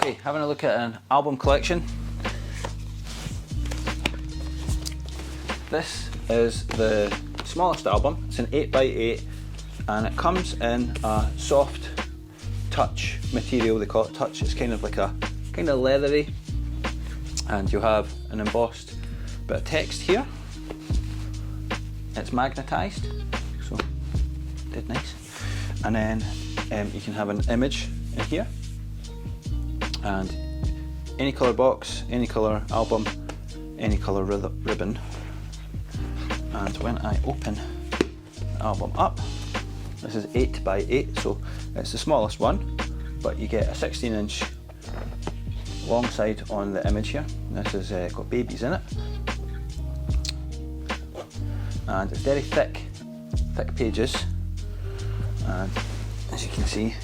Okay, having a look at an album collection. This is the smallest album. It's an 8x8 and it comes in a soft touch material. They call it touch. It's kind of like a kind of leathery, and you have an embossed bit of text here. It's magnetised, so dead nice. And then you can have an image in here, and any colour box, any colour album, any colour ribbon. And when I open the album up, this is 8x8, so it's the smallest one, but you get a 16-inch long side on the image here. This has got babies in it, and it's very thick pages, and as you can see,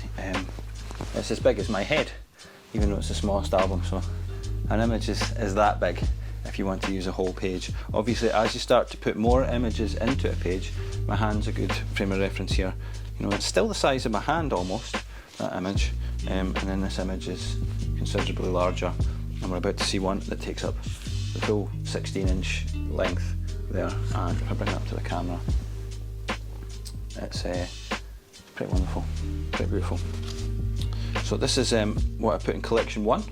it's as big as my head, even though it's the smallest album. So an image is that big if you want to use a whole page. Obviously, as you start to put more images into a page, my hand's a good frame of reference here. You know, it's still the size of my hand almost, that image, and then this image is considerably larger, and we're about to see one that takes up the full 16-inch length there. And if I bring it up to the camera, it's pretty wonderful, pretty beautiful. So this is what I put in collection 1,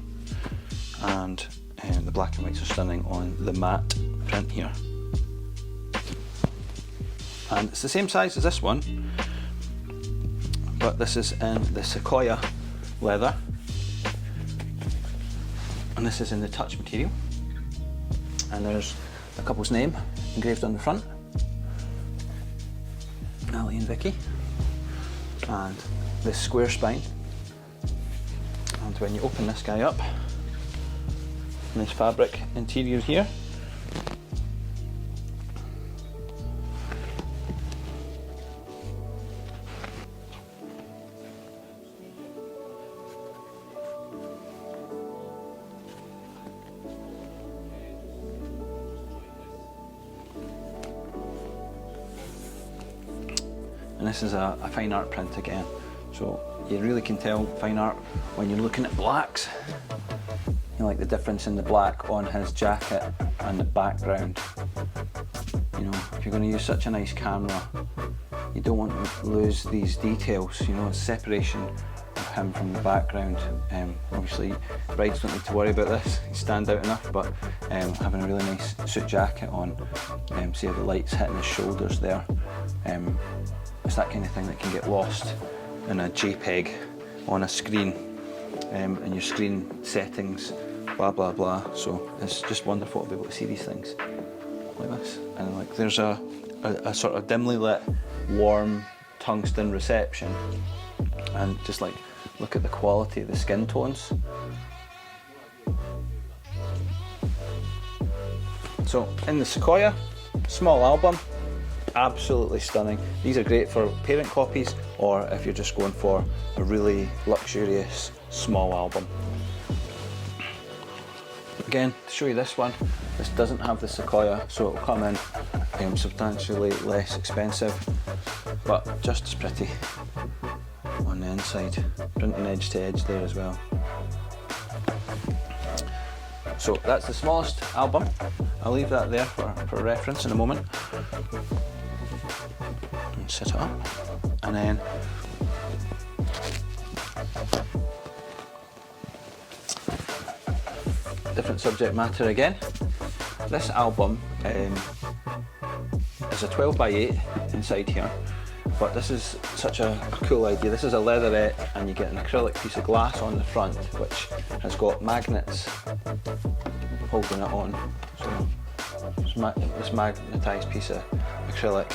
and the black and whites are stunning on the matte print here. And it's the same size as this one, but this is in the Sequoia leather, and this is in the touch material. And there's a couple's name engraved on the front, Ali and Vicky, and this square spine. And when you open this guy up, nice fabric interior here. And this is a fine art print again, so you really can tell fine art when you're looking at blacks. You know, like the difference in the black on his jacket and the background. You know, if you're going to use such a nice camera, you don't want to lose these details. You know, it's separation of him from the background. Obviously, brides don't need to worry about this, you stand out enough, but having a really nice suit jacket on, see how the light's hitting his shoulders there. It's that kind of thing that can get lost in a JPEG on a screen, and your screen settings, blah blah blah. So it's just wonderful to be able to see these things like this. And like there's a sort of dimly lit, warm tungsten reception, and just like look at the quality of the skin tones. So in the Sequoia, small album, absolutely stunning. These are great for parent copies, or if you're just going for a really luxurious small album. Again, to show you this one, this doesn't have the Sequoia, so it'll come in substantially less expensive, but just as pretty on the inside, printing edge to edge there as well. So that's the smallest album. I'll leave that there for reference in a moment. And set it up, and then different subject matter again. This album is a 12x8 inside here, but this is such a cool idea. This is a leatherette, and you get an acrylic piece of glass on the front which has got magnets holding it on. So this magnetised piece of acrylic,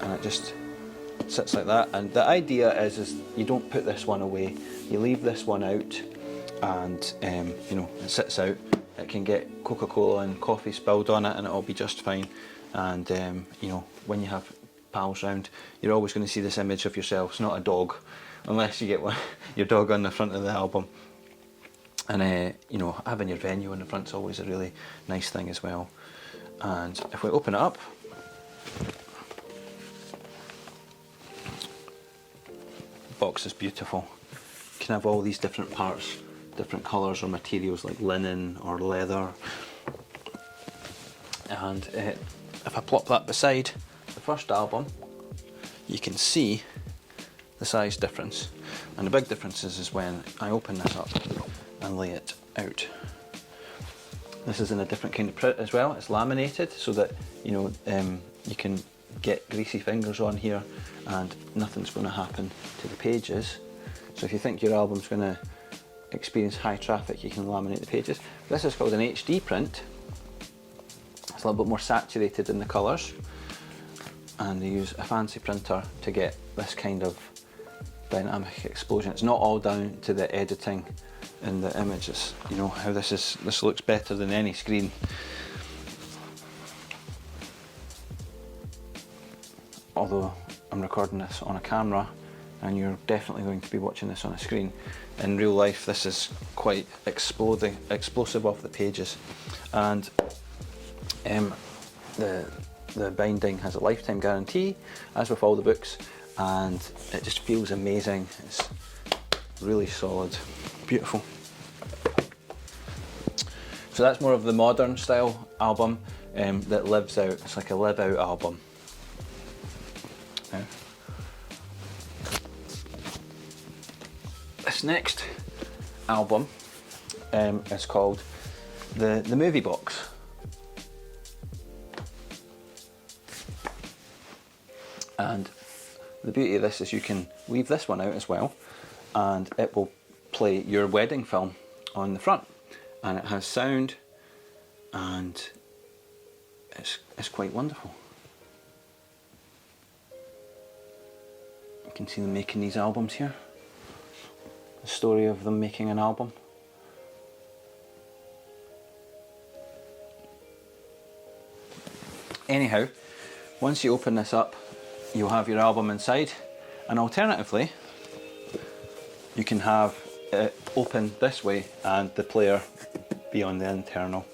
and it just sits like that. And the idea is you don't put this one away, you leave this one out, and you know, it sits out. It can get Coca-Cola and coffee spilled on it and it'll be just fine. And you know, when you have pals round, you're always going to see this image of yourselves, not a dog, unless you get your dog on the front of the album. And you know, having your venue on the front's always a really nice thing as well. And if we open it up, the box is beautiful. You can have all these different parts different colours or materials like linen or leather. And if I plop that beside the first album, you can see the size difference. And the big difference is when I open this up and lay it out. This is in a different kind of print as well. It's laminated so that you can get greasy fingers on here and nothing's going to happen to the pages. So if you think your album's going to experience high traffic, you can laminate the pages. This is called an HD print. It's a little bit more saturated in the colours, and they use a fancy printer to get this kind of dynamic explosion. It's not all down to the editing in the images. You know how this looks better than any screen. Although I'm recording this on a camera and you're definitely going to be watching this on a screen, in real life this is quite explosive off the pages. And the binding has a lifetime guarantee, as with all the books, and it just feels amazing. It's really solid, beautiful. So that's more of the modern style album that lives out. It's like a live out album. This next album is called the Movie Box. And the beauty of this is you can leave this one out as well, and it will play your wedding film on the front. And it has sound, and it's quite wonderful. You can see them making these albums here. The story of them making an album. Anyhow, once you open this up, you'll have your album inside, and alternatively you can have it open this way and the player be on the internal.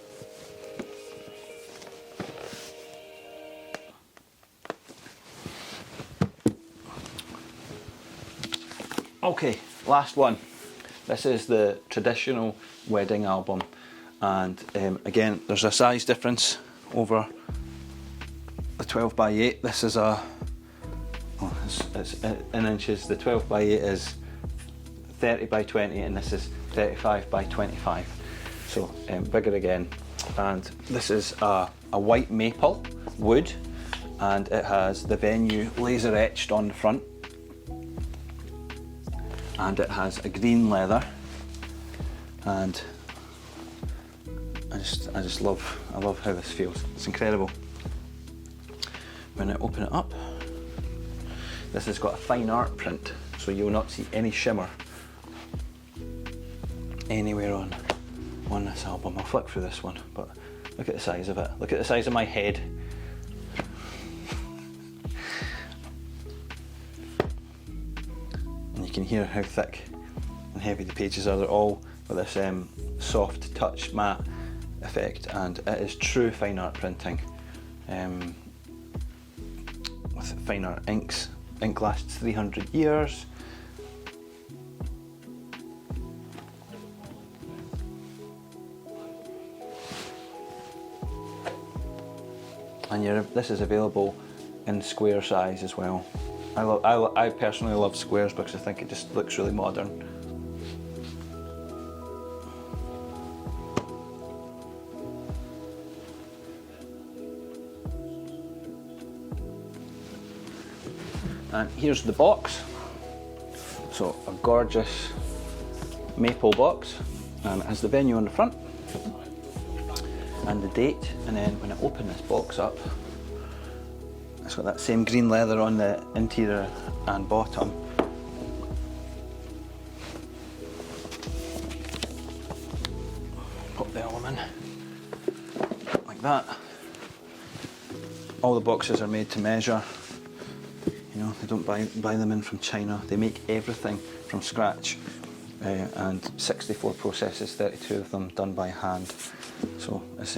Okay, last one. This is the traditional wedding album, and again there's a size difference over the 12 by 8. This is it's in inches. The 12 by 8 is 30 by 20 and this is 35 by 25. So bigger again. And this is a white maple wood, and it has the venue laser etched on the front. And it has a green leather, and I love how this feels. It's incredible. When I open it up, this has got a fine art print, so you'll not see any shimmer anywhere on this album. I'll flip through this one, but look at the size of it. Look at the size of my head. And you can hear how thick and heavy the pages are. They're all with this soft touch matte effect, and it is true fine art printing. With fine art inks. Ink lasts 300 years. And this is available in square size as well. I personally love squares because I think it just looks really modern. And here's the box. So a gorgeous maple box, and it has the venue on the front and the date. And then when I open this box up, it's got that same green leather on the interior and bottom. Pop the album in like that. All the boxes are made to measure. You know, they don't buy them in from China. They make everything from scratch, and 64 processes, 32 of them done by hand. So it's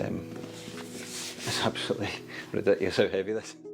absolutely ridiculous how heavy this is.